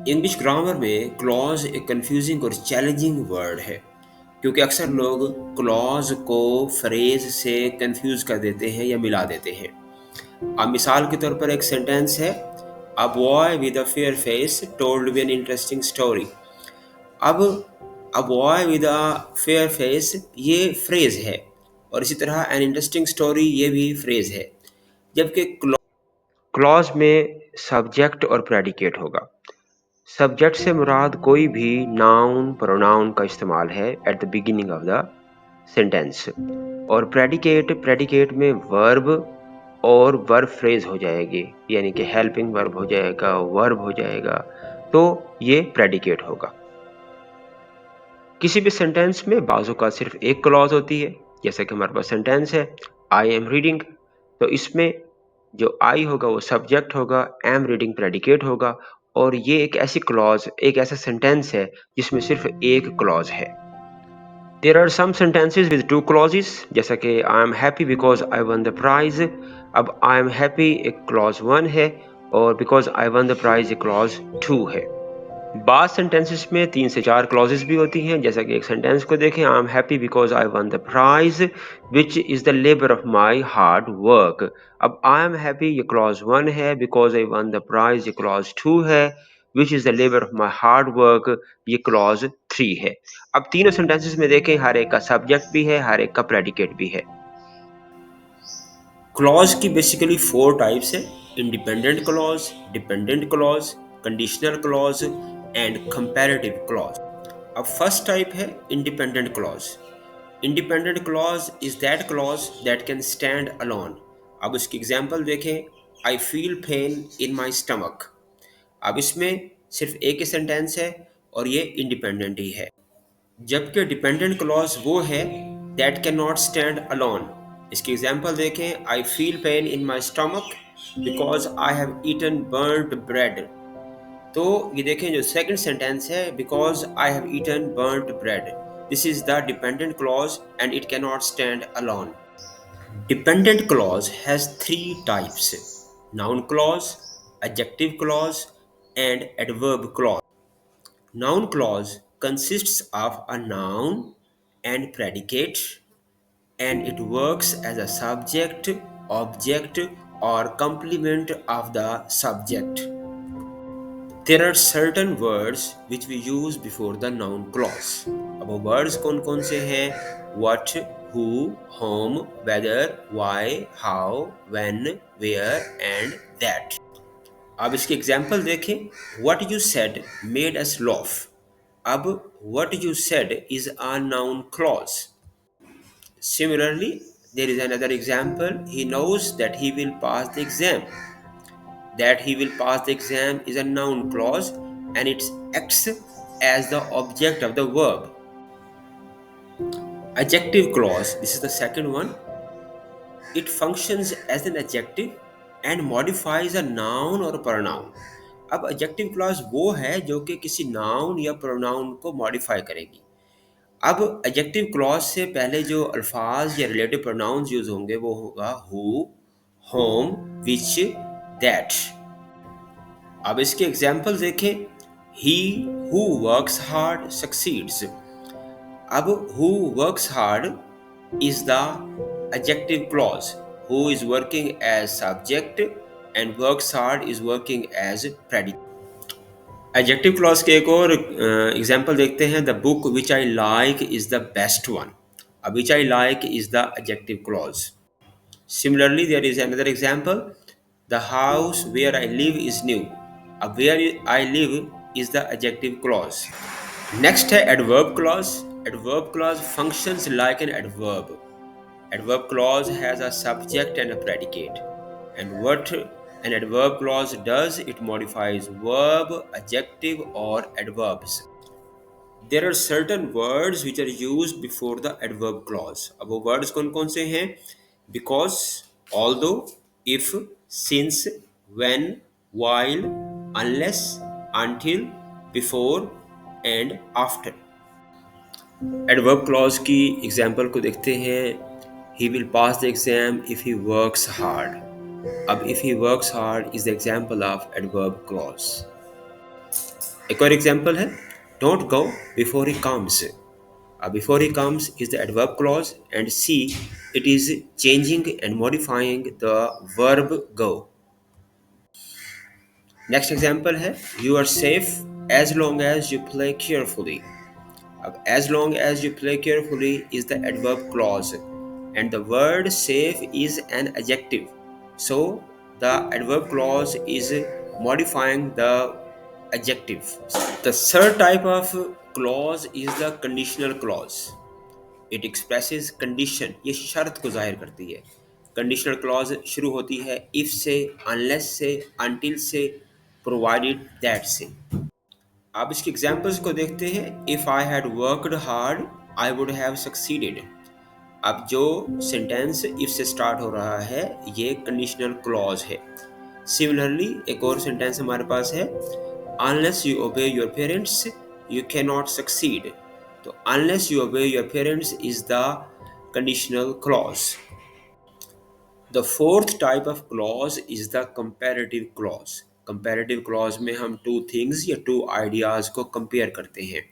English grammar में clause एक confusing और चैलेंजिंग वर्ड है क्योंकि अक्सर लोग क्लॉज को फ्रेज से कंफ्यूज कर देते हैं या मिला देते हैं। अब मिसाल के तौर पर एक सेंटेंस है, a boy with a fair face told me an interesting story. अब a boy with a fair face ये फ्रेज है और इसी तरह एन इंटरेस्टिंग स्टोरी ये भी फ्रेज है, जबकि क्लॉज में सब्जेक्ट और प्रेडिकेट होगा। सब्जेक्ट से मुराद कोई भी नाउन प्रोनाउन का इस्तेमाल है at the beginning of the sentence, और प्रेडिकेट में वर्ब और वर्ब फ्रेज हो जाएगी, यानी कि हेल्पिंग वर्ब हो जाएगा, वर्ब हो जाएगा, तो ये प्रेडिकेट होगा। किसी भी सेंटेंस में बाजू का सिर्फ एक क्लॉज होती है, जैसे कि हमारे पास सेंटेंस है आई एम रीडिंग, तो इसमें जो आई होगा वो सब्जेक्ट होगा, एम रीडिंग प्रेडिकेट होगा, और ये एक ऐसी क्लॉज, एक ऐसा सेंटेंस है जिसमें सिर्फ एक क्लॉज है। There are some sentences with two clauses, जैसा कि I am happy because I won the prize. अब आई एम हैप्पी एक क्लॉज 1 है और because I won the prize एक क्लॉज 2 है। बाज़ सेंटेंसेस में 3 से 4 क्लॉजेस भी होती हैं, जैसा कि एक सेंटेंस को देखें, I am happy because I won the prize which is the labour of my hard work. अब आई एम हैप्पी ये क्लॉज 1 है, because I won the prize ये क्लॉज 2 है, which is the labour of my hard work ये clause 3 है। अब तीनों sentences में देखें, हर एक का सब्जेक्ट भी है, हर एक का प्रेडिकेट भी है। क्लॉज की बेसिकली 4 टाइप्स है, independent clause, dependent clause, conditional clause and comparative clause. अब फर्स्ट टाइप है independent clause. Independent clause is that clause that can stand alone. अब उसकी एग्जांपल देखें, I feel pain in my stomach. अब इसमें सिर्फ एक ही सेंटेंस है और ये इंडिपेंडेंट ही है, जबकि डिपेंडेंट क्लॉज वो है that can not stand alone. इसकी एग्जांपल देखें, I feel pain in my stomach because I have eaten burned bread. तो ये देखें जो सेकंड सेंटेंस है, because I have eaten burned bread, this is the dependent clause and it can not stand alone. Dependent clause has three types: noun clause, adjective clause, and adverb clause. Noun clause consists of a noun and predicate, and it works as a subject, object, or complement of the subject. There are certain words which we use before the noun clause. अब वो words कौन कौन से हैं? What, who, whom, whether, why, how, when, where and that. अब इसकी example देखें, what you said made us laugh. अब what you said is a noun clause. Similarly, there is another example, he knows that he will pass the exam. That he will pass the exam is a noun clause and it acts as the object of the verb. Adjective clause, this is the second one. It functions as an adjective and modifies a noun or a pronoun. अब adjective clause वो है जो कि किसी noun या pronoun को modify करेगी। अब adjective clause से पहले जो अल्फाज या relative pronouns यूज होंगे वो होगा who, whom, which, that. अब इसके एग्जाम्पल देखें, he who works hard succeeds. अब who works hard is the adjective clause. Who is working as subject and works hard is working as predicate. Adjective clause के एक और example देखते हैं, the book which I like is the best one. अब which I like is the adjective clause. Similarly, there is another example. The house where I live is new. Where I live is the adjective clause. Next है adverb clause. Adverb clause functions like an adverb. Adverb clause has a subject and a predicate. And what an adverb clause does, it modifies verb, adjective or adverbs. There are certain words which are used before the adverb clause. अब वो words कौन कौन से हैं? Because, although, if, since, when, while, unless, until, before and after. Adverb clause की example को देखते हैं, he will pass the exam if he works hard. अब if he works hard is the example of adverb clause. एक और example है, don't go before he comes. Before he comes is the adverb clause, and C, it is changing and modifying the verb go. Next example है, you are safe as long as you play carefully. अब as long as you play carefully is the adverb clause, and the word safe is an adjective. So the adverb clause is modifying the adjective. The third type of clause is the conditional clause. It expresses condition, ये शर्त को जाहिर करती है। Conditional clause शुरू होती है if से, अनलेस से, अनटिल से, प्रोवाइडेड दैट से। अब इसके एग्जांपल्स को देखते हैं। If I had worked hard I would have succeeded. अब जो सेंटेंस इफ से स्टार्ट हो रहा है ये कंडीशनल क्लॉज है। सिमिलरली एक और सेंटेंस हमारे पास है, unless you obey your parents you can not succeed. तो unless you obey your parents is the conditional clause. The fourth type of clause is the comparative clause. Comparative clause में हम two things या two ideas को compare करते हैं।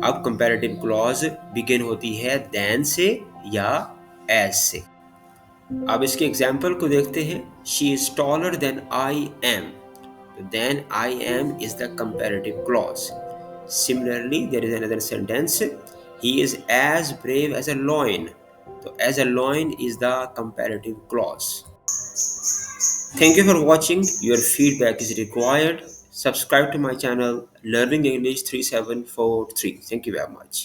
अब comparative clause begin होती है देन से या एज से। अब इसके एग्जाम्पल को देखते हैं। She is taller than I am. Than I am is the comparative clause. Similarly there is another sentence, he is as brave as a lion. तो as a lion is the comparative clause. Thank you for watching. Your feedback is required. Subscribe to my channel Learning English 3743. Thank you very much.